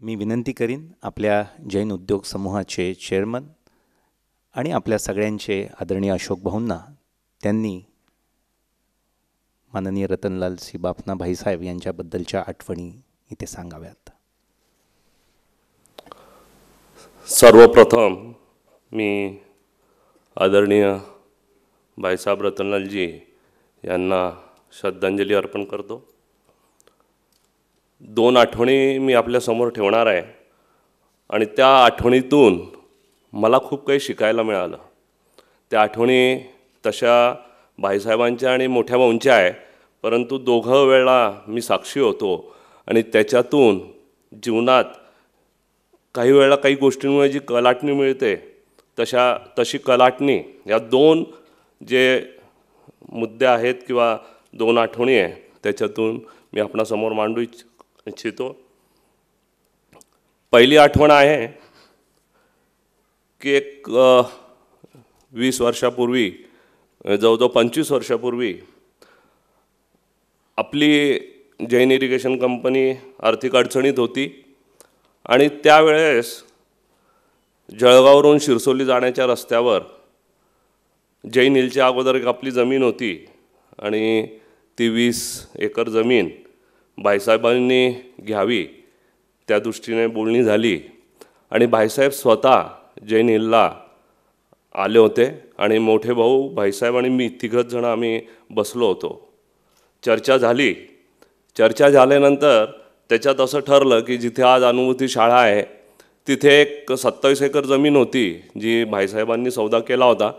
मी विनंती करीन आपल्या जैन उद्योग समूहाचे चेअरमन आणि आपल्या सगळ्यांचे आदरणीय अशोक भाऊंना त्यांनी माननीय रतनलाल सी बाफना भाईसाहेब यांच्याबद्दलच्या आठवणी इथे सांगाव्यात. सर्वप्रथम मी आदरणीय भाईसाहेब रतनलालजी यांना श्रद्धांजली अर्पण करतो. 2 आठवणी मी आपल्यासमोर ठेवणार आहे आणि त्या आठवणीतून मला खूप काही शिकायला मिळालं. त्या आठवणी तशा भाईसाहेबांच्या आणि मोठ्या भाऊंच्या आहे, परंतु दोघं वेळा मी साक्षी होतो आणि त्याच्यातून जीवनात काही वेळा काही गोष्टींमुळे जी कलाटणी मिळते तशी कलाटणी या 2 जे मुद्दे आहेत किंवा 2 आठवणी आहे त्याच्यातून मी आपणासमोर मांडू इच्छितो. पहिली आठवण आहे की एक 20 वर्षापूर्वी जवळजवळ 25 वर्षापूर्वी आपली जैन इरिगेशन कंपनी आर्थिक अडचणीत होती आणि त्यावेळेस जळगाववरून शिरसोली जाण्याच्या रस्त्यावर जैन हिलच्या अगोदर एक आपली जमीन होती आणि ती 20 एकर जमीन भाईसाहेबांनी घ्यावी त्या दृष्टीने बोलणी झाली आणि भाईसाहेब स्वतः जैन हिलला आले होते आणि मोठे भाऊ भाईसाहेब आणि मी तिघच जण आम्ही बसलो होतो. चर्चा झाली. चर्चा झाल्यानंतर त्याच्यात असं ठरलं की जिथे आज अनुभूती शाळा आहे तिथे एक 27 एकर जमीन होती जी भाईसाहेबांनी सौदा केला होता.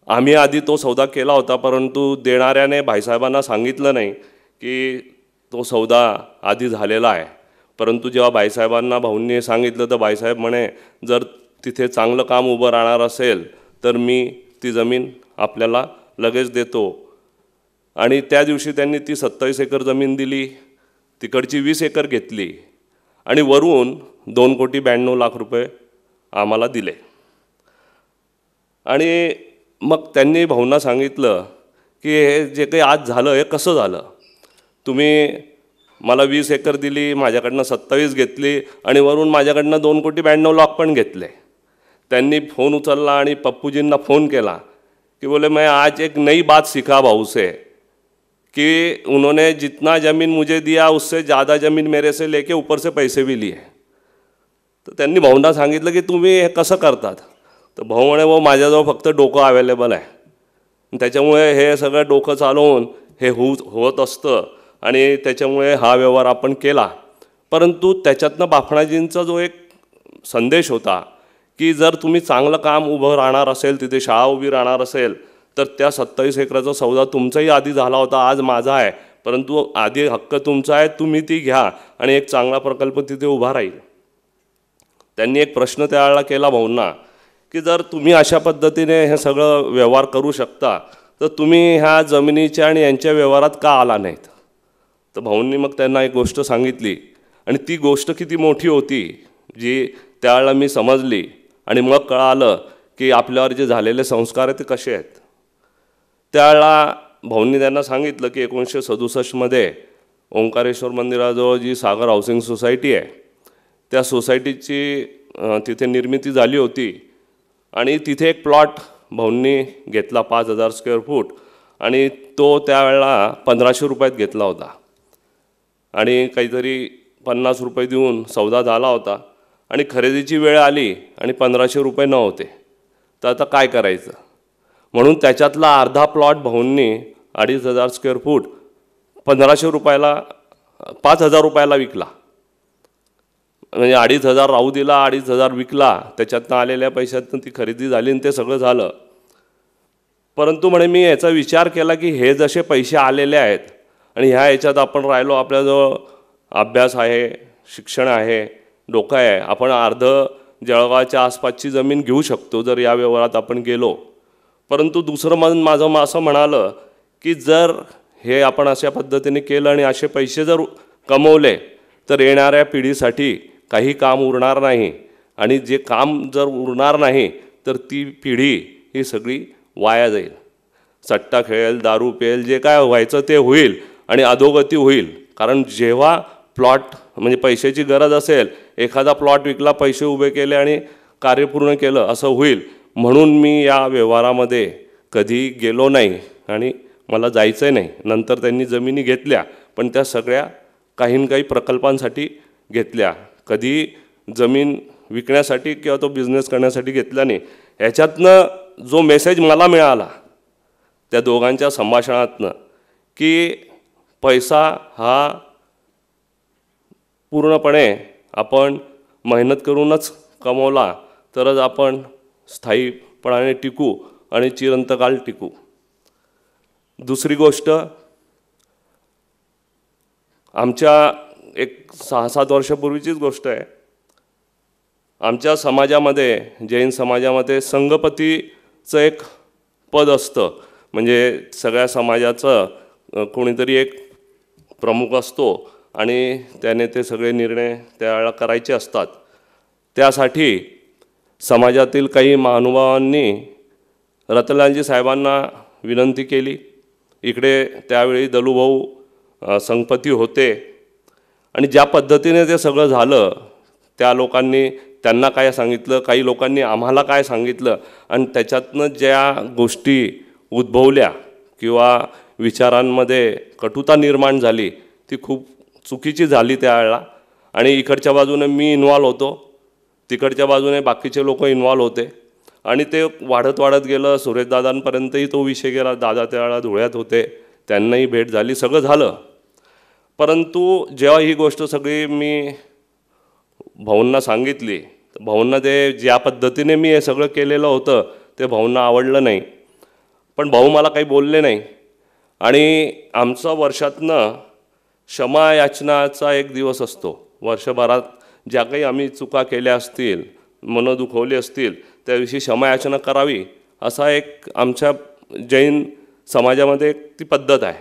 आम्ही आधी तो सौदा केला होता, परंतु देणाऱ्याने भाईसाहेबांना सांगितलं नाही की तो सौदा आधी झालेला आहे. परंतु जेव्हा भाईसाहेबांना भाऊंनी सांगितलं तर भाईसाहेब म्हणे जर तिथे चांगलं काम उभं राहणार असेल तर मी ती जमीन आपल्याला लगेच देतो. आणि त्या दिवशी त्यांनी ती 27 एकर जमीन दिली, तिकडची 20 एकर घेतली आणि वरून 2,92,00,000 रुपये आम्हाला दिले. आणि मग त्यांनी भाऊंना सांगितलं की हे जे काही आज झालं हे कसं झालं, तुम्ही मला 20 एकर दिली, माझ्याकडनं 27 घेतली आणि वरून माझ्याकडनं 2,92,00,000 पण घेतले. त्यांनी फोन उचलला आणि पप्पूजींना फोन केला कि बोले मैं आज एक नई बात सीखा भाऊ से कि उन्होंने जितना ज़मीन मुझे दिया उससे ज़्यादा ज़मीन मेरे से लेके ऊपर से पैसे भी लिए. तर त्यांनी भाऊंना सांगितलं की तुम्ही हे कसं करतात. तर भाऊ म्हणे वो माझ्याजवळ फक्त डोकं अवेलेबल आहे, त्याच्यामुळे हे सगळं डोकं चालवून हे होत असतं आणि त्याच्यामुळे हा व्यवहार आपण केला. परंतु त्याच्यातनं बाफणाजींचा जो एक संदेश होता की जर तुम्ही चांगलं काम उभं राहणार असेल, तिथे शाळा उभी राहणार असेल तर त्या 27 एकराचा सौदा तुमचाही आधी झाला होता, आज माझा आहे, परंतु आधी हक्क तुमचा आहे, तुम्ही ती घ्या आणि एक चांगला प्रकल्प तिथे उभा राहील. त्यांनी एक प्रश्न त्यावेळेला केला भाऊंना की जर तुम्ही अशा पद्धतीने हे सगळं व्यवहार करू शकता तर तुम्ही ह्या जमिनीच्या आणि यांच्या व्यवहारात का आला नाहीत. तर भाऊंनी मग त्यांना एक गोष्ट सांगितली आणि ती गोष्ट किती मोठी होती जी त्यावेळेला मी समजली आणि मग कळालं की आपल्यावर जे झालेले संस्कार आहेत ते कसे आहेत. त्यावेळेला भाऊंनी त्यांना सांगितलं की 1967 ओंकारेश्वर मंदिराजवळ जी सागर हाऊसिंग सोसायटी आहे त्या सोसायटीची तिथे निर्मिती झाली होती आणि तिथे एक प्लॉट भाऊंनी घेतला 5,000 स्क्वेअर फूट आणि तो त्यावेळेला 1,500 रुपयात घेतला होता आणि काहीतरी 50 रुपये देऊन सौदा झाला होता आणि खरेदीची वेळ आली आणि 1,500 रुपये न होते. तर आता काय करायचं म्हणून त्याच्यातला अर्धा प्लॉट भाऊंनी 2,500 स्क्वेअर फूट 1,500 रुपयाला 5,000 रुपयाला विकला. म्हणजे 2,500 राहू दिला, 2,500 विकला, त्याच्यातनं आलेल्या पैशातनं ती खरेदी झाली आणि ते सगळं झालं. परंतु म्हणे मी याचा विचार केला की हे जसे पैसे आलेले आहेत आणि ह्या याच्यात आपण राहिलो, आपल्याजवळ अभ्यास आहे, शिक्षण आहे, डोकं आहे, आपण अर्ध जळगावच्या आसपासची जमीन घेऊ शकतो जर या व्यवहारात आपण गेलो. परंतु दुसरं मन माझं असं म्हणालं की जर हे आपण अशा पद्धतीने केलं आणि असे पैसे जर कमवले तर येणाऱ्या पिढीसाठी काही काम उरणार नाही आणि जे काम जर उरणार नाही तर ती पिढी ही सगळी वाया जाईल. सट्टा खेळेल, दारू पेल, जे काय व्हायचं ते होईल आणि अधोगती होईल. कारण जेव्हा प्लॉट म्हणजे पैशाची गरज असेल, एखादा प्लॉट विकला, पैसे उभे केले आणि कार्य पूर्ण केलं असं होईल म्हणून मी या व्यवहारामध्ये कधी गेलो नाही आणि मला जायचं नाही. नंतर त्यांनी जमिनी घेतल्या, पण त्या सगळ्या काही ना काही प्रकल्पांसाठी घेतल्या. कधी जमीन विकण्यासाठी किंवा तो बिझनेस करण्यासाठी घेतला नाही. ह्याच्यातनं जो मेसेज मला मिळाला त्या दोघांच्या संभाषणातनं की पैसा हा पूर्णपणे आपण मेहनत करूनच कमवला तरच आपण स्थायीपणाने टिकू आणि चिरंतकाल टिकू. दुसरी गोष्ट, आमच्या एक 6-7 वर्षापूर्वीचीच गोष्ट आहे. आमच्या समाजामध्ये, जैन समाजामध्ये संघपतीचं एक पद असतं. म्हणजे सगळ्या समाजाचं कोणीतरी एक प्रमुख असतो आणि त्याने ते सगळे निर्णय त्यावेळेला करायचे असतात. त्यासाठी समाजातील काही महानुभावांनी रतनलालजी साहेबांना विनंती केली. इकडे त्यावेळी दलूभाऊ संघपती होते आणि ज्या पद्धतीने ते सगळं झालं, त्या लोकांनी त्यांना काय सांगितलं, काही लोकांनी आम्हाला काय सांगितलं आणि त्याच्यातनं ज्या गोष्टी उद्भवल्या किंवा विचारांमध्ये कटुता निर्माण झाली ती खूप चुकीची झाली त्यावेळेला. आणि इकडच्या बाजूने मी इन्व्हॉल्व होतो, तिकडच्या बाजूने बाकीचे लोक इन्व्हॉल्व होते आणि ते वाढत गेलं. सुरेशदादांपर्यंतही तो विषय गेला. दादा त्यावेळेला धुळ्यात होते, त्यांनाही भेट झाली, सगळं झालं. परंतु जेव्हा ही गोष्ट सगळी मी भाऊंना सांगितली, भाऊंना ते ज्या पद्धतीने मी हे सगळं केलेलं होतं ते भाऊंना आवडलं नाही. पण भाऊ मला काही बोलले नाही. आणि आमचा वर्षातनं क्षमा याचनाचा एक दिवस असतो. वर्षभरात ज्या काही आम्ही चुका केल्या असतील, मनं दुखवली असतील, त्या दिवशी क्षमा याचना करावी असा एक आमच्या जैन समाजामध्ये ती पद्धत आहे.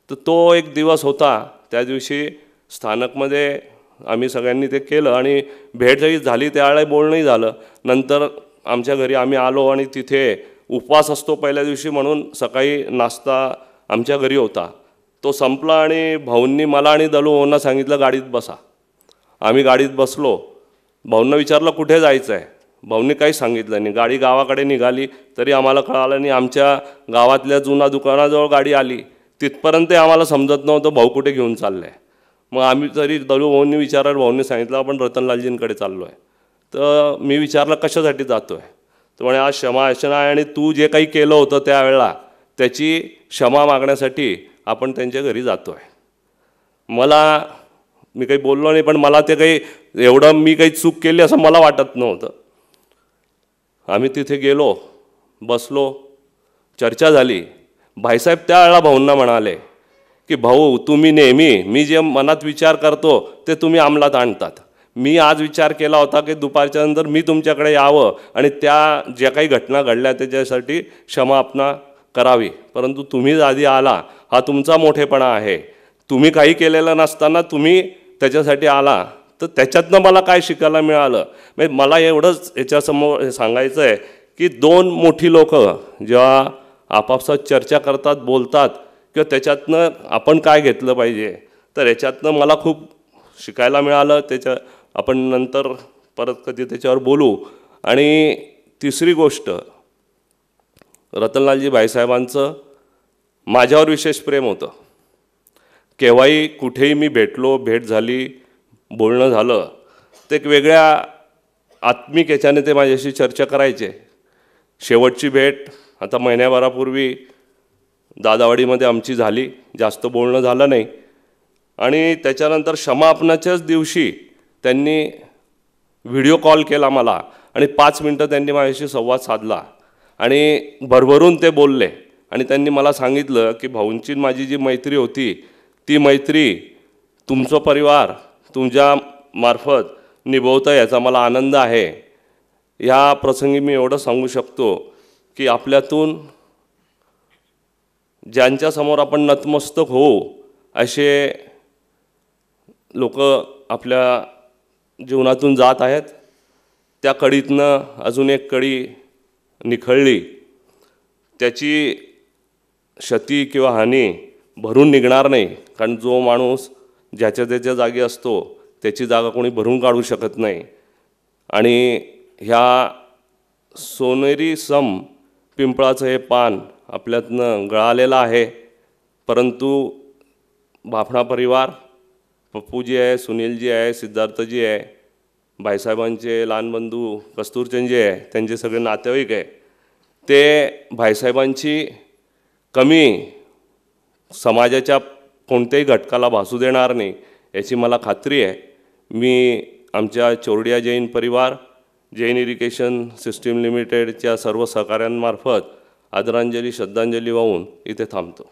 तर तो एक दिवस होता. त्या दिवशी स्थानकमध्ये आम्ही सगळ्यांनी ते केलं आणि भेट जरी झाली त्यावेळेला बोलणंही झालं. नंतर आमच्या घरी आम्ही आलो आणि तिथे उपवास असतो पहिल्या दिवशी म्हणून सकाळी नाश्ता आमच्या घरी होता. तो संपला आणि भाऊंनी मला आणि दलूभाऊंना सांगितलं गाडीत बसा. आम्ही गाडीत बसलो. भाऊंना विचारलं कुठे जायचं आहे. भाऊंनी काहीच सांगितलं नाही. गाडी गावाकडे निघाली तरी आम्हाला कळालं नाही. आमच्या गावातल्या जुना दुकानाजवळ गाडी आली, तिथपर्यंत आम्हाला समजत नव्हतं भाऊ कुठे घेऊन चाललं आहे. मग आम्ही तरी दलूभाऊंनी विचारलं, भाऊंनी सांगितलं आपण रतनलालजींकडे चाललो आहे. तर मी विचारलं कशासाठी जातो आहे. तर म्हणे आज क्षमा याचना आहे आणि तू जे काही केलं होतं त्यावेळेला त्याची क्षमा मागण्यासाठी आपण त्यांच्या घरी जातो आहे. मी काही बोललो नाही, पण मला ते काही एवढं मी काही चूक केली असं मला वाटत नव्हतं. आम्ही तिथे गेलो, बसलो, चर्चा झाली. भाईसाहेब त्यावेळेला भाऊंना म्हणाले की भाऊ तुम्ही नेहमी मी जे मनात विचार करतो ते तुम्ही अंमलात आणतात. मी आज विचार केला होता की दुपारच्या नंतर मी तुमच्याकडे यावं आणि त्या ज्या काही घटना घडल्या त्याच्यासाठी क्षमापणा करावी, परंतु तुम्ही आधी आला, हा तुमचा मोठेपणा आहे. तुम्ही काही केलेलं नसताना तुम्ही त्याच्यासाठी आला, तर त्याच्यातनं मला काय शिकायला मिळालं. म्हणजे मला एवढंच याच्यासमोर सांगायचं आहे की दोन मोठी लोक जेव्हा आपापसात चर्चा करतात, बोलतात किंवा त्याच्यातनं आपण काय घेतलं पाहिजे, तर याच्यातनं मला खूप शिकायला मिळालं. आपण नंतर परत कधी त्याच्यावर बोलू. आणि तिसरी गोष्ट, रतनलालजी भाईसाहेबांचं माझ्यावर विशेष प्रेम होतं. केव्हाही कुठेही मी भेटलो, भेट झाली, बोलणं झालं, ते एक वेगळ्या आत्मिक याच्याने ते माझ्याशी चर्चा करायचे. शेवटची भेट आता महिन्याभरापूर्वी दादावाडीमध्ये आमची झाली, जास्त बोलणं झालं नाही. आणि त्याच्यानंतर क्षमापणाच्याच दिवशी त्यांनी व्हिडिओ कॉल केला मला आणि 5 मिनटं त्यांनी माझ्याशी संवाद साधला आणि भरभरून ते बोलले. आणि त्यांनी मला सांगितलं की भाऊंची माझी जी मैत्री होती ती मैत्री तुमचं परिवार तुमच्या मार्फत निभवतं, याचा मला आनंद आहे. या प्रसंगी मी एवढं सांगू शकतो की आपल्यातून ज्यांच्यासमोर आपण नतमस्तक होऊ असे लोक आपल्या जीवनातून जात आहेत. त्या कडीतनं अजून एक कडी निखळली, त्याची क्षती किंवा हानी भरून निघणार नाही. कारण जो माणूस ज्याच्या त्याच्या जागी असतो त्याची जागा कोणी भरून काढू शकत नाही. आणि ह्या सोनेरी सम पिंपळाचं हे पान आपल्यातनं गळालेलं आहे. परंतु बाफणा परिवार, पप्पूजी आहे, सुनीलजी आहे, सिद्धार्थजी आहे, भाईसाहेबांचे लहान बंधू कस्तुरचंदजी आहे, त्यांचे सगळे नातेवाईक आहे, ते भाईसाहेबांची कमी समाजाच्या कोणत्याही घटकाला भासू देणार नाही याची मला खात्री आहे. मी आमच्या चोरडिया जैन परिवार, जैन इरिगेशन सिस्टीम लिमिटेडच्या सर्व सहकाऱ्यांमार्फत आदरांजली श्रद्धांजली वाहून इथे थांबतो.